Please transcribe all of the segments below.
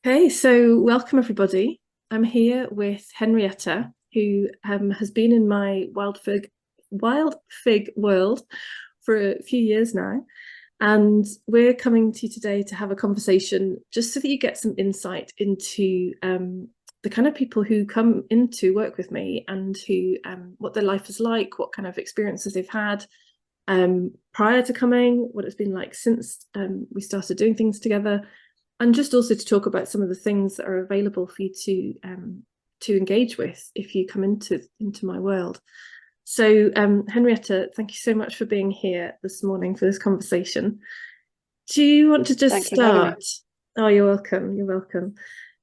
Okay, so welcome everybody. I'm here with Henrietta, who has been in my wild fig world for a few years now. And we're coming to you today to have a conversation just so that you get some insight into the kind of people who come in to work with me and who what their life is like, what kind of experiences they've had prior to coming, what it's been like since we started doing things together, and just also to talk about some of the things that are available for you to engage with if you come into my world. So Henrietta, thank you so much for being here this morning for this conversation. Do you want to just Thank you for having me. start? Oh, you're welcome. You're welcome.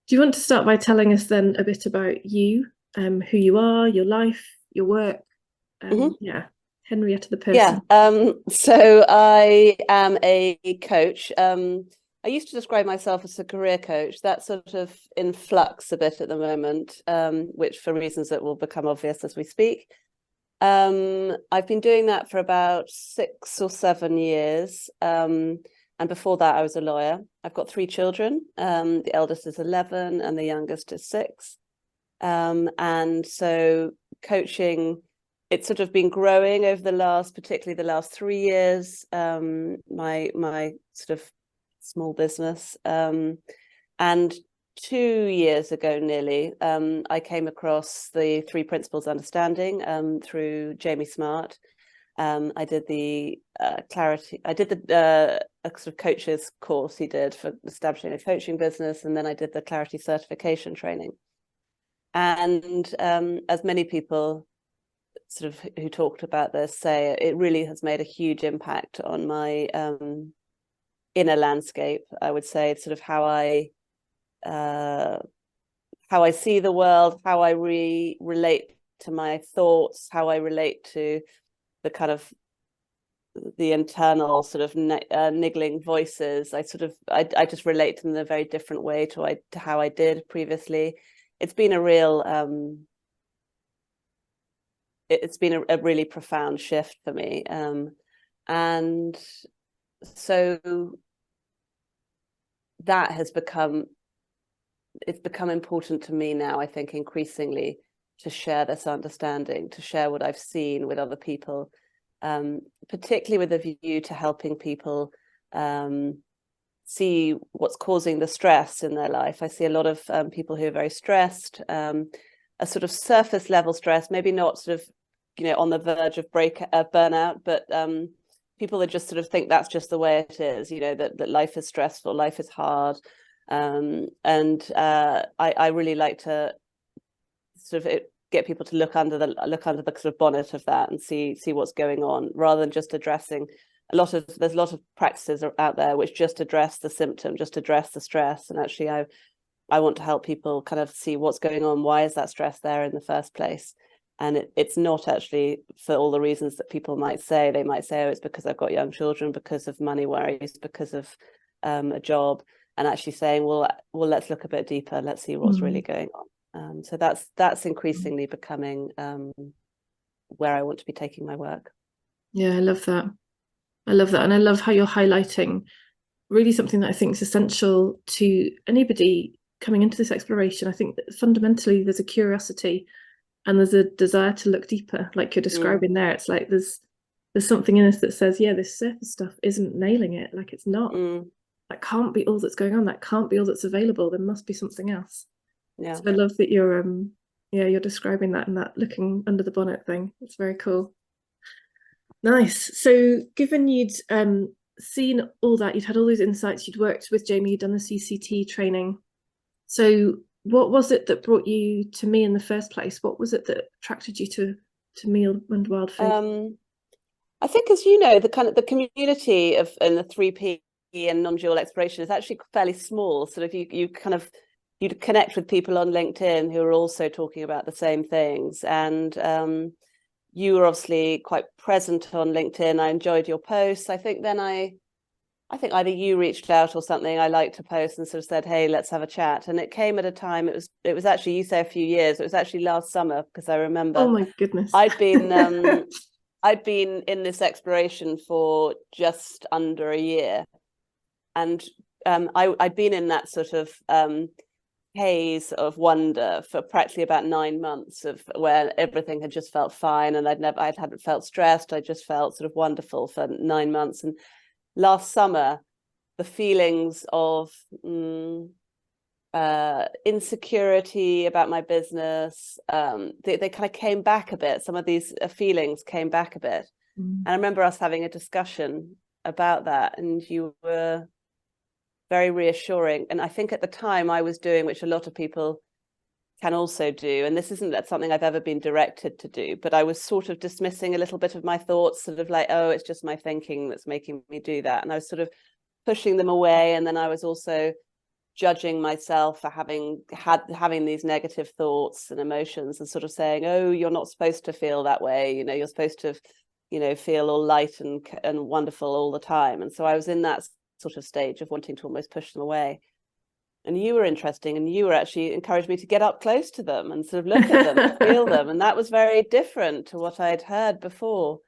Do you want to start by telling us then a bit about you, who you are, your life, your work? Hmm. Yeah, Henrietta the Yeah. person. So I am a coach. I used to describe myself as a career coach. That's sort of in flux a bit at the moment, which for reasons that will become obvious as we speak. I've been doing that for about 6 or 7 years. And before that, I was a lawyer. I've got 3 children. The eldest is 11 and the youngest is 6. And so coaching, it's sort of been growing over particularly the last 3 years, my sort of small business. And 2 years ago, nearly, I came across the 3 principles of understanding through Jamie Smart. I did the clarity. I did the a sort of coaches course he did for establishing a coaching business, and then I did the clarity certification training. And as many people sort of who talked about this say, it really has made a huge impact on my inner landscape. I would say it's sort of how I see the world, how I relate to my thoughts, how I relate to the kind of the internal sort of niggling voices. I just relate to them in a very different way to how I did previously. It's been a real it's been a really profound shift for me, and so that has become important to me now, I think, increasingly, to share this understanding, to share what I've seen with other people, particularly with a view to helping people see what's causing the stress in their life. I see a lot of people who are very stressed, a sort of surface level stress, maybe not sort of, on the verge of burnout, but people that just sort of think that's just the way it is, that life is stressful, life is hard. And I really like to sort of get people to look under the sort of bonnet of that and see what's going on, rather than just addressing there's a lot of practices out there which just address the symptom, just address the stress. And actually I want to help people kind of see what's going on. Why is that stress there in the first place? And it's not actually for all the reasons that people might say. They might say, oh, it's because I've got young children, because of money worries, because of a job. And actually saying, well, let's look a bit deeper. Let's see what's really going on. So that's increasingly becoming where I want to be taking my work. Yeah, I love that. I love that. And I love how you're highlighting really something that I think is essential to anybody coming into this exploration. I think that fundamentally there's a curiosity and there's a desire to look deeper, like you're describing there. It's like there's something in us that says, yeah, this surface stuff isn't nailing it. Like it's not. That can't be all that's going on. That can't be all that's available. There must be something else. Yeah. So I love that you're describing that and that looking under the bonnet thing. It's very cool. Nice. So given you'd seen all that, you'd had all those insights, you'd worked with Jamie, you'd done the CCT training. So what was it that brought you to me in the first place? What was it that attracted you to me and Wild Fig? I think, as you know, the kind of the community of in the 3P and non-dual exploration is actually fairly small. Sort of you'd connect with people on LinkedIn who are also talking about the same things. And you were obviously quite present on LinkedIn. I enjoyed your posts. I think either you reached out or something. I liked a post and sort of said, hey, let's have a chat. And it came at a time, it was actually, you say a few years, it was actually last summer, because I remember Oh my goodness. I'd been in this exploration for just under a year. And I'd been in that sort of haze of wonder for practically about 9 months, of where everything had just felt fine, and I hadn't felt stressed. I just felt sort of wonderful for 9 months. And last summer, the feelings of insecurity about my business, they kind of came back a bit. Some of these feelings came back a bit. And I remember us having a discussion about that, and you were very reassuring. And I think at the time I was doing, which a lot of people can also do, and this isn't something I've ever been directed to do, but I was sort of dismissing a little bit of my thoughts, sort of like, oh, it's just my thinking that's making me do that. And I was sort of pushing them away. And then I was also judging myself for having these negative thoughts and emotions, and sort of saying, oh, you're not supposed to feel that way, you're supposed to feel all light and wonderful all the time. And so I was in that sort of stage of wanting to almost push them away. And you were interesting, and you were actually encouraged me to get up close to them and sort of look at them and feel them. And that was very different to what I'd heard before.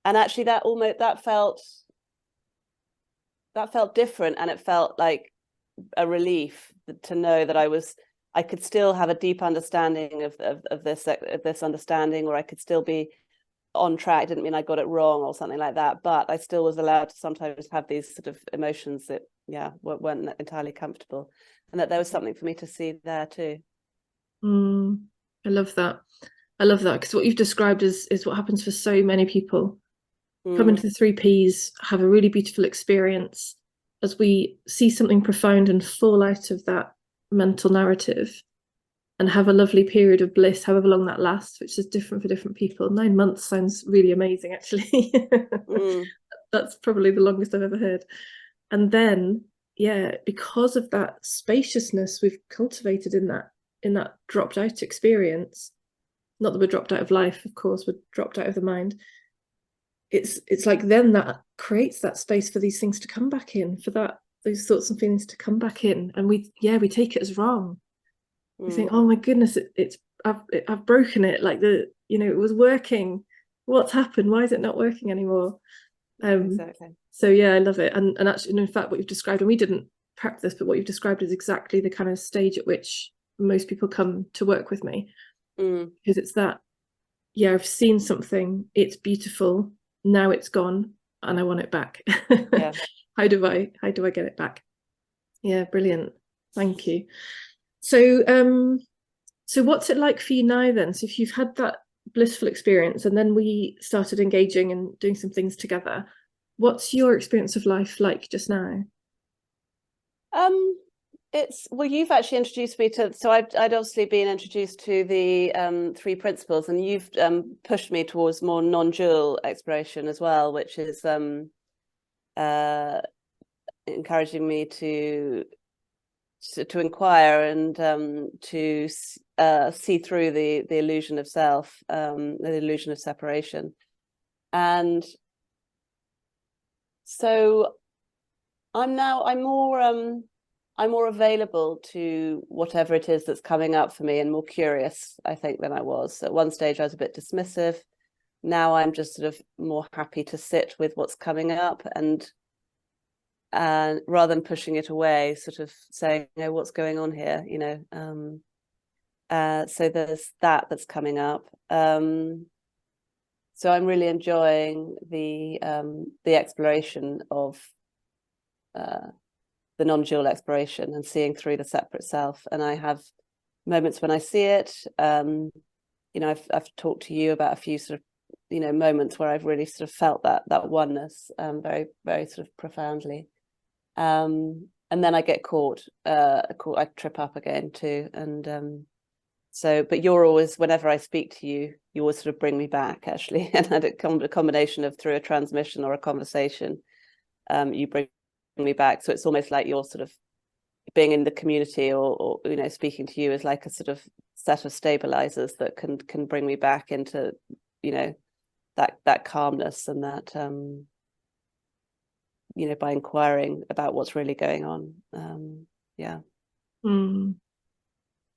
And actually that felt different, and it felt like a relief to know that I could still have a deep understanding of this understanding, or I could still be on track. Didn't mean I got it wrong or something like that, but I still was allowed to sometimes have these sort of emotions that weren't entirely comfortable, and that there was something for me to see there too. I love that, because what you've described is what happens for so many people. Come into the 3Ps, have a really beautiful experience as we see something profound and fall out of that mental narrative, and have a lovely period of bliss, however long that lasts, which is different for different people. 9 months sounds really amazing, actually. That's probably the longest I've ever heard. And then, because of that spaciousness we've cultivated in that dropped out experience, not that we're dropped out of life, of course, we're dropped out of the mind. It's like then that creates that space for these things to come back in, for those thoughts and feelings to come back in, and we take it as wrong. You think, oh my goodness, I've broken it. Like it was working. What's happened? Why is it not working anymore? Exactly. So I love it. And actually, in fact, what you've described, and we didn't prep this, but what you've described is exactly the kind of stage at which most people come to work with me, because it's that, I've seen something, it's beautiful, now it's gone, and I want it back. Yeah. How do I get it back? Yeah, brilliant. Thank you. So what's it like for you now then? So if you've had that blissful experience, and then we started engaging and doing some things together, what's your experience of life like just now? You've actually introduced me to, so I'd obviously been introduced to the 3 principles, and you've pushed me towards more non-dual exploration as well, which is encouraging me to inquire and to see through the illusion of self, the illusion of separation. And so I'm more available to whatever it is that's coming up for me, and more curious, I think, than I was. At one stage I was a bit dismissive. Now I'm just sort of more happy to sit with what's coming up, and rather than pushing it away, sort of saying, what's going on here, so there's that's coming up. So I'm really enjoying the exploration of the non-dual exploration, and seeing through the separate self. And I have moments when I see it. I've talked to you about a few sort of moments where I've really sort of felt that oneness very, very sort of profoundly. And then I get caught. I trip up again too. And but you're always, whenever I speak to you, you always sort of bring me back, actually. And a combination of through a transmission or a conversation, you bring me back. So it's almost like you're sort of being in the community, or speaking to you is like a sort of set of stabilizers that can bring me back into that calmness, and that by inquiring about what's really going on. I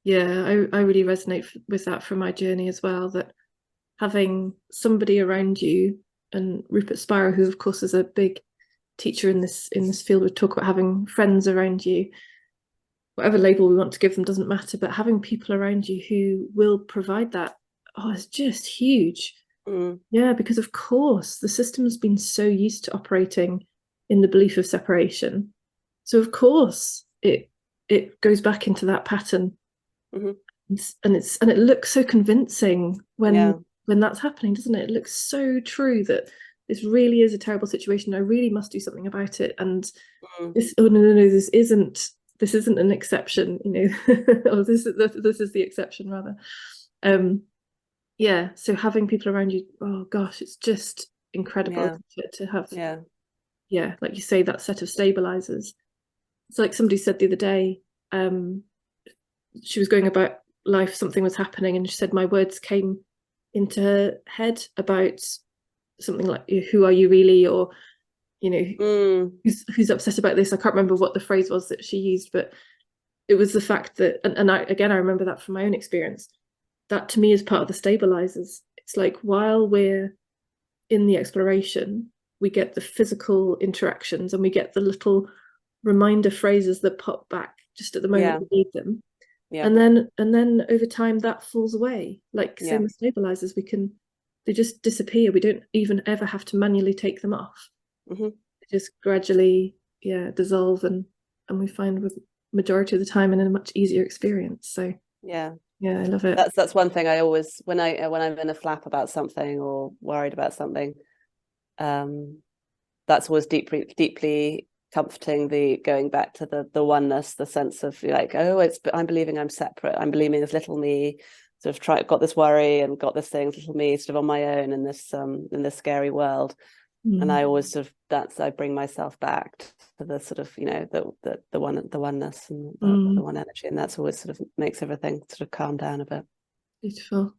really resonate with that from my journey as well, that having somebody around you, and Rupert Spira, who of course is a big teacher in this field would talk about having friends around you. Whatever label we want to give them doesn't matter, but having people around you who will provide that, it's just huge. Yeah, because of course the system has been so used to operating in the belief of separation. So of course it goes back into that pattern. And it looks so convincing when that's happening, doesn't it? It looks so true that this really is a terrible situation. I really must do something about it. And this, oh no, this isn't an exception, or this is the exception rather. Yeah, so having people around you, oh gosh, it's just incredible to have. Yeah, like you say, that set of stabilizers. It's like somebody said the other day, she was going about life, something was happening, and she said my words came into her head about something like, who are you really, or who's upset about this. I can't remember what the phrase was that she used, but it was the fact that, and I remember that from my own experience, that to me is part of the stabilizers. It's like while we're in the exploration, we get the physical interactions and we get the little reminder phrases that pop back just at the moment we need them. And then over time that falls away. Like same with stabilizers, they just disappear. We don't even ever have to manually take them off. They just gradually dissolve, and we find with majority of the time in a much easier experience. So yeah, I love it. That's one thing I always, when I'm in a flap about something or worried about something, that's always deeply comforting, the going back to the oneness, the sense of like, I'm believing I'm separate, I'm believing there's little me, sort of got this worry and got this thing, little me sort of on my own in this scary world. And I always sort of I bring myself back to the sort of the oneness and the one energy, and that's always sort of makes everything sort of calm down a bit. Beautiful.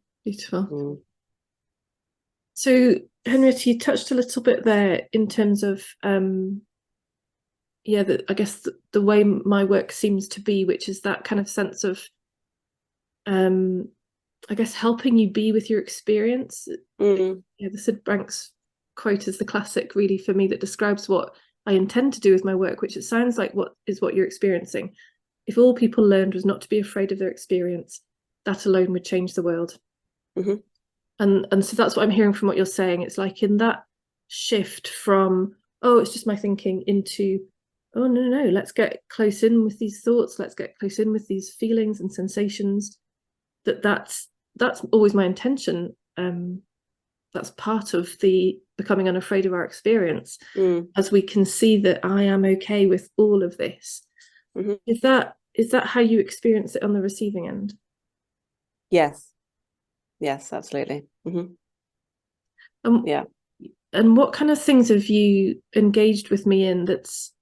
So Henrietta, you touched a little bit there in terms of I guess the way my work seems to be, which is that kind of sense of I guess helping you be with your experience. The Sid Branks quote is the classic really for me that describes what I intend to do with my work, which it sounds like what you're experiencing. If all people learned was not to be afraid of their experience, that alone would change the world. And so that's what I'm hearing from what you're saying. It's like in that shift from, it's just my thinking, into, oh no, let's get close in with these thoughts, let's get close in with these feelings and sensations. That's always my intention. That's part of the becoming unafraid of our experience, as we can see that I am okay with all of this. Is that how you experience it on the receiving end? Yes, absolutely. And what kind of things have you engaged with me in that's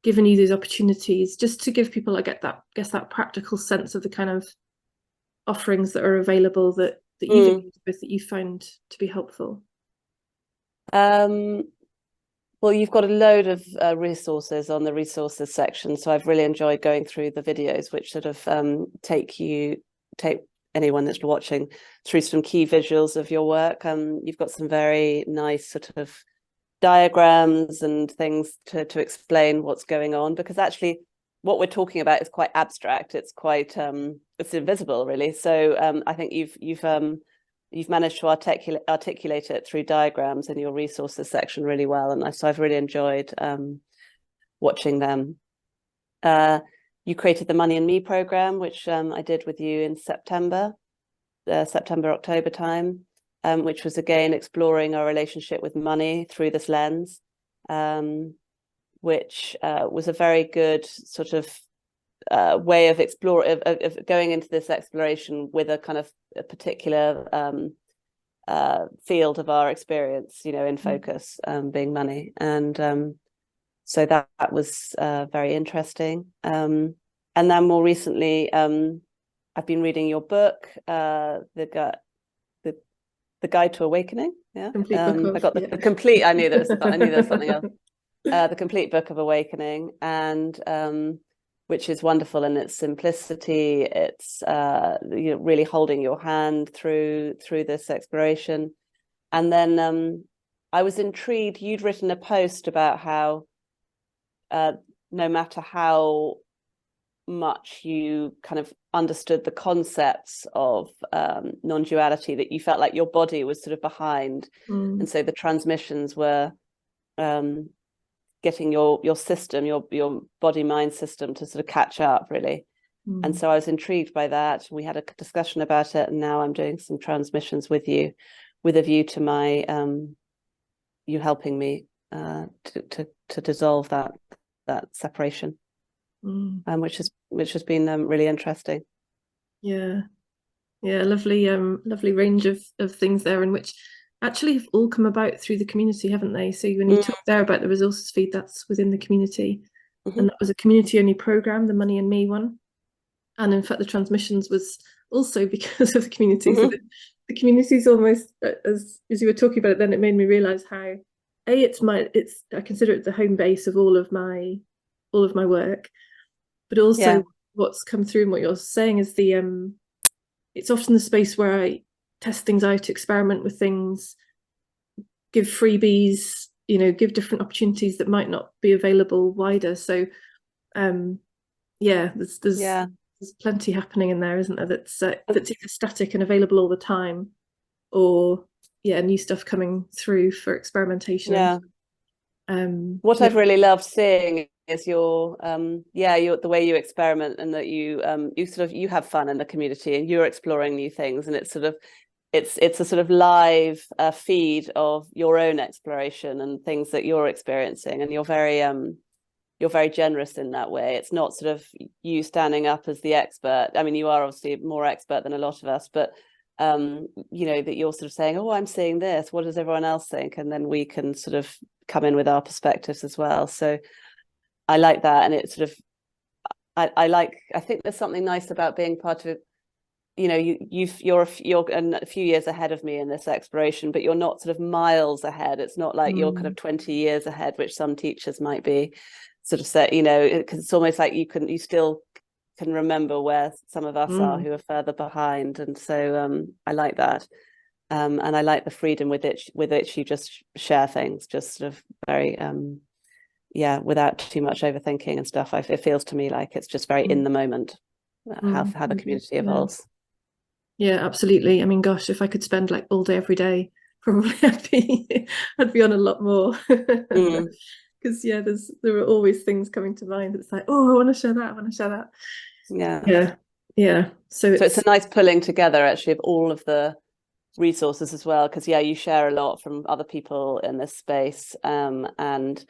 given you these opportunities, just to give people, I guess that practical sense of the kind of offerings that are available that you've engaged with, that you found to be helpful? Well, you've got a load of resources on the resources section, so I've really enjoyed going through the videos, which sort of take anyone that's watching through some key visuals of your work. You've got some very nice sort of diagrams and things to explain what's going on, because actually what we're talking about is quite abstract. It's quite it's invisible, really. So I think you've managed to articulate it through diagrams in your resources section really well, and so I've really enjoyed watching them. You created the Money and Me program, which I did with you in October time, which was again exploring our relationship with money through this lens, which was a very good sort of way of of going into this exploration with a kind of a particular field of our experience, in focus, being money. And so that was very interesting. And then more recently, I've been reading your book, the Guide to Awakening. Yeah, I got the complete. I knew there was something else. The complete book of Awakening, and which is wonderful in its simplicity. It's really holding your hand through this exploration. And then I was intrigued. You'd written a post about how no matter how much you kind of understood the concepts of non-duality, that you felt like your body was sort of behind, and so the transmissions were getting your system, your body mind system, to sort of catch up, really. And so I was intrigued by that. We had a discussion about it, and now I'm doing some transmissions with you, with a view to my you helping me to dissolve that separation, which has been really interesting. Yeah, lovely range of things there, and which actually have all come about through the community, haven't they? So when you talk there about the resources feed, that's within the community, and that was a community only program, the Money and Me one. And in fact, the transmissions was also because of the community. So the community is almost, as you were talking about it, then it made me realize how I consider it the home base of all of my work, but also what's come through and what you're saying is it's often the space where I test things out, experiment with things, give freebies, give different opportunities that might not be available wider. So there's plenty happening in there, isn't there, that's either static and available all the time, or new stuff coming through for experimentation. What I've really loved seeing is your the way you experiment, and that you have fun in the community and you're exploring new things, and it's a sort of live feed of your own exploration and things that you're experiencing, and you're very generous in that way. It's not sort of you standing up as the expert. I mean, you are obviously more expert than a lot of us, but that you're sort of saying, oh, I'm seeing this, what does everyone else think? And then we can sort of come in with our perspectives as well. So I like that. And it's sort of I think there's something nice about being part of it. You're a few years ahead of me in this exploration, but you're not sort of miles ahead. It's not like you're kind of 20 years ahead, which some teachers might be, sort of say, because it's almost like you still can remember where some of us are who are further behind. And so I like that. And I like the freedom with which you just share things, just sort of very without too much overthinking and stuff. It feels to me like it's just very in the moment, how the community evolves. Yeah, absolutely. I mean, gosh, if I could spend like all day every day, probably I'd be on a lot more. Because there are always things coming to mind. It's like, oh, I want to share that. I want to share that. Yeah. So it's a nice pulling together actually of all of the resources as well, because you share a lot from other people in this space, and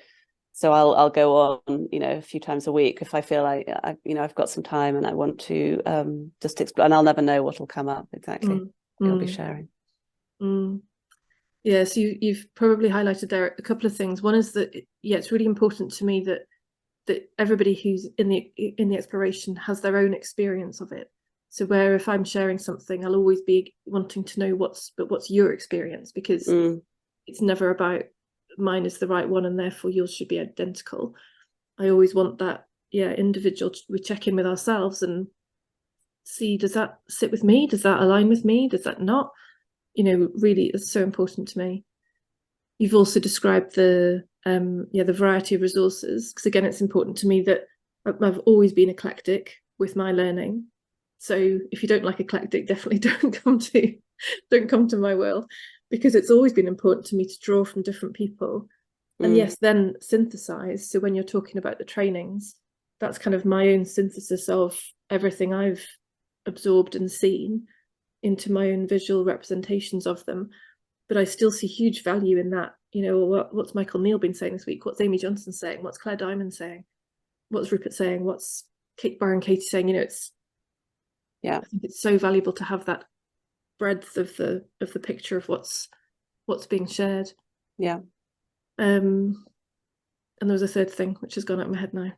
so I'll go on a few times a week if I feel like I've got some time and I want to just explore, and I'll never know what will come up exactly. You'll be sharing. Yeah, so you've probably highlighted there a couple of things. One is that it's really important to me that everybody who's in the exploration has their own experience of it. So where if I'm sharing something, I'll always be wanting to know what's your experience, because it's never about mine is the right one and therefore yours should be identical. I always want that individual. We check in with ourselves and see, does that sit with me? Does that align with me? Does that not? Really it's so important to me. You've also described the variety of resources, because again, it's important to me that I've always been eclectic with my learning. So if you don't like eclectic, definitely don't come to my world, because it's always been important to me to draw from different people and then synthesize. So when you're talking about the trainings, that's kind of my own synthesis of everything I've absorbed and seen into my own visual representations of them. But I still see huge value in that. What's Michael Neal been saying this week? What's Amy Johnson saying? What's Claire Diamond saying? What's Rupert saying? What's Byron Katie saying? I think it's so valuable to have that breadth of the picture of what's being shared. And there was a third thing which has gone out of my head now,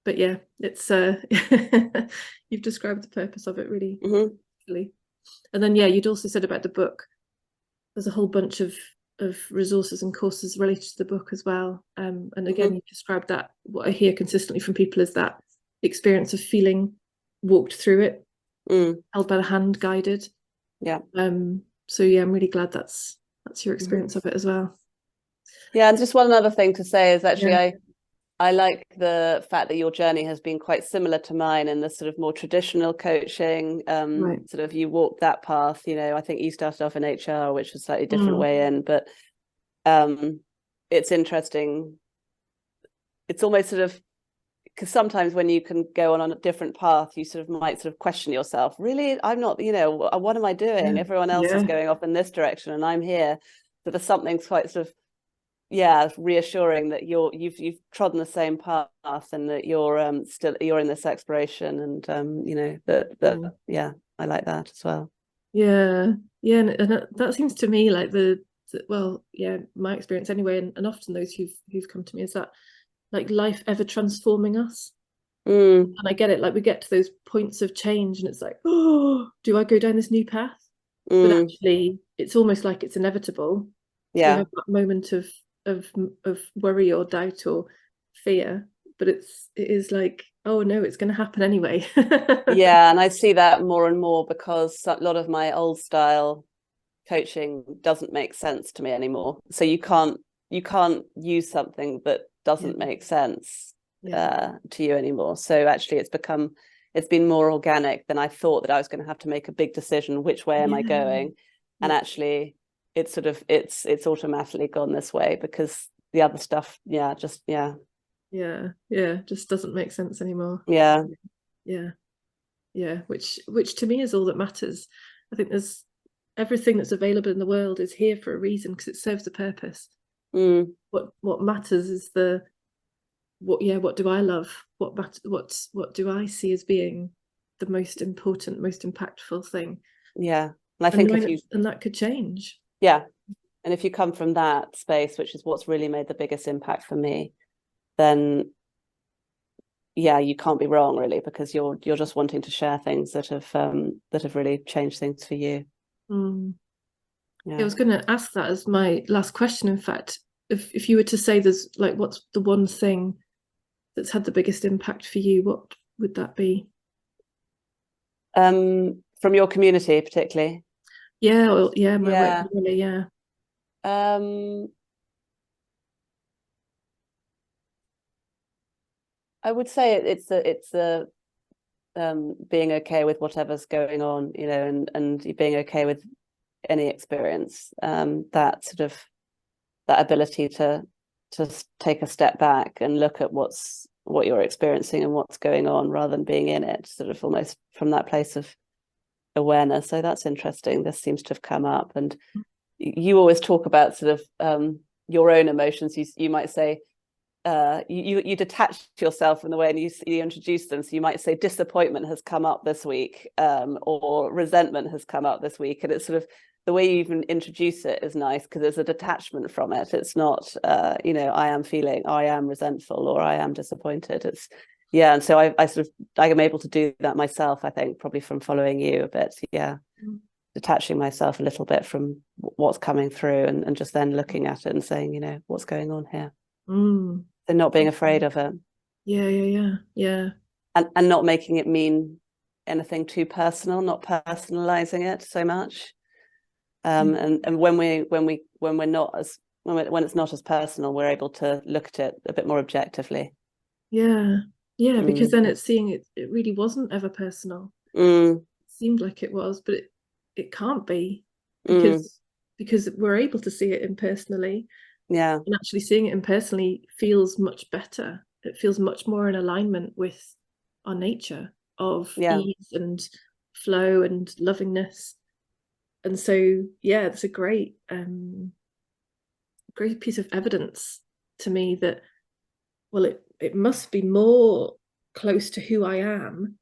but it's you've described the purpose of it really. And then you'd also said about the book, there's a whole bunch of resources and courses related to the book as well, and again you described that. What I hear consistently from people is that experience of feeling walked through it, held by the hand, guided. So I'm really glad that's your experience of it as well. Yeah, and just one other thing to say is actually Yeah. I like the fact that your journey has been quite similar to mine in the sort of more traditional coaching. Right. Sort of you walked that path, you know, I think you started off in HR, which was a slightly different Mm. way in, but it's interesting. It's almost sort of, because sometimes when you can go on a different path, you sort of might sort of question yourself. Really, I'm not, you know, what am I doing? Yeah. Everyone else is Yeah. going off in this direction and I'm here. So there's something quite sort of, yeah, reassuring that you've trodden the same path and that you're still you're in this exploration, and you know that Mm. yeah, I like that as well. Yeah. Yeah. And that seems to me like well, yeah, my experience anyway, and often those who've come to me is that like life ever transforming us. Mm, And I get it, like we get to those points of change and it's like, oh, do I go down this new path? But mm, actually it's almost like it's inevitable. We yeah, have that moment of of worry or doubt or fear, but it is like, oh no, it's going to happen anyway. yeah, and I see that more and more because a lot of my old style coaching doesn't make sense to me anymore. So you can't use something that Yeah. doesn't make sense Yeah. to you anymore. So actually it's been more organic than I thought, that I was going to have to make a big decision, which way am I Yeah. going? And Yeah. actually it's sort of it's automatically gone this way because the other stuff, yeah, just yeah. Yeah. Yeah. Just doesn't make sense anymore. Yeah. Yeah. Yeah. Which to me is all that matters. I think there's everything that's available in the world is here for a reason because it serves a purpose. Mm, What matters is what do I love? What do I see as being the most important, most impactful thing? yeah. And I And think knowing if you, and that could change. yeah, and if you come from that space, which is what's really made the biggest impact for me, then yeah, you can't be wrong really, because you're just wanting to share things that have really changed things for you. Mm. I Yeah. was going to ask that as my last question. In fact, if you were to say there's like what's the one thing that's had the biggest impact for you, what would that be? From your community particularly. Yeah, well, yeah, my work Yeah. really, yeah. Um, I would say it's the being okay with whatever's going on, you know, and being okay with any experience. That sort of that ability to take a step back and look at what you're experiencing and what's going on, rather than being in it, sort of almost from that place of awareness. So that's interesting. This seems to have come up, and you always talk about sort of your own emotions. You might say you detach yourself from the way, and you introduce them. So you might say disappointment has come up this week, or resentment has come up this week, and it's sort of the way you even introduce it is nice because there's a detachment from it. It's not you know, I am resentful or I am disappointed. It's yeah, and so I sort of I am able to do that myself, I think, probably from following you a bit. Yeah, Mm. detaching myself a little bit from what's coming through, and just then looking at it and saying, you know, what's going on here, Mm. and not being afraid of it, Yeah, yeah, yeah, yeah. and not making it mean anything too personal, not personalizing it so much. Mm. And when we're not as when it's not as personal, we're able to look at it a bit more objectively. Yeah, yeah, because Mm, then it's seeing it really wasn't ever personal. mm, It seemed like it was, but it can't be mm, because we're able to see it impersonally, yeah, and actually seeing it impersonally feels much better. It feels much more in alignment with our nature of yeah, ease and flow and lovingness. And so, yeah, it's a great piece of evidence to me that, well, it must be more close to who I am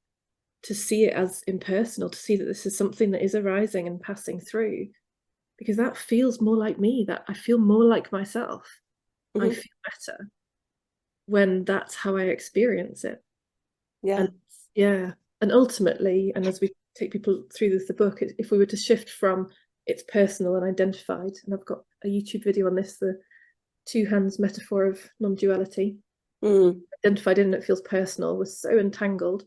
to see it as impersonal, to see that this is something that is arising and passing through, because that feels more like me, that I feel more like myself. I mhm, feel better when that's how I experience it. yeah, And yeah, and ultimately, and as we take people through the book, if we were to shift from it's personal and identified, and I've got a YouTube video on this, the two hands metaphor of non-duality, mm, identified in it feels personal, we're so entangled.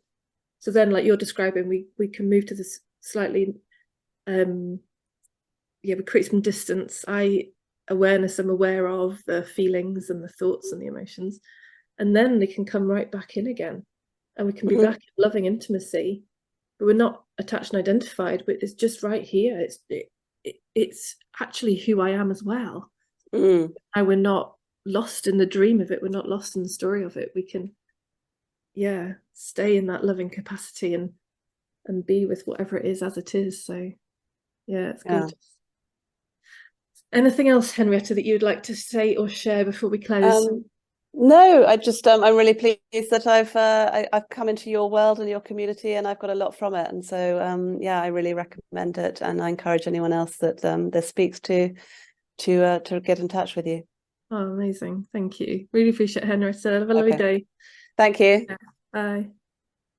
So then, like you're describing, we can move to this slightly, yeah, we create some distance. awareness, I'm aware of the feelings and the thoughts and the emotions, and then they can come right back in again, and we can be back in loving intimacy, but we're not attached and identified, but it's just right here. It's actually who I am as well. And we're not lost in the dream of it, we're not lost in the story of it. We can stay in that loving capacity and be with whatever it is as it is. So it's gorgeous. Anything else, Henrietta, that you'd like to say or share before we close? No, I just I'm really pleased that I've come into your world and your community, and I've got a lot from it. And so I really recommend it, and I encourage anyone else that this speaks to get in touch with you. Oh, amazing. Thank you. Really appreciate it, Henrietta. Have a lovely day. Thank you. Bye.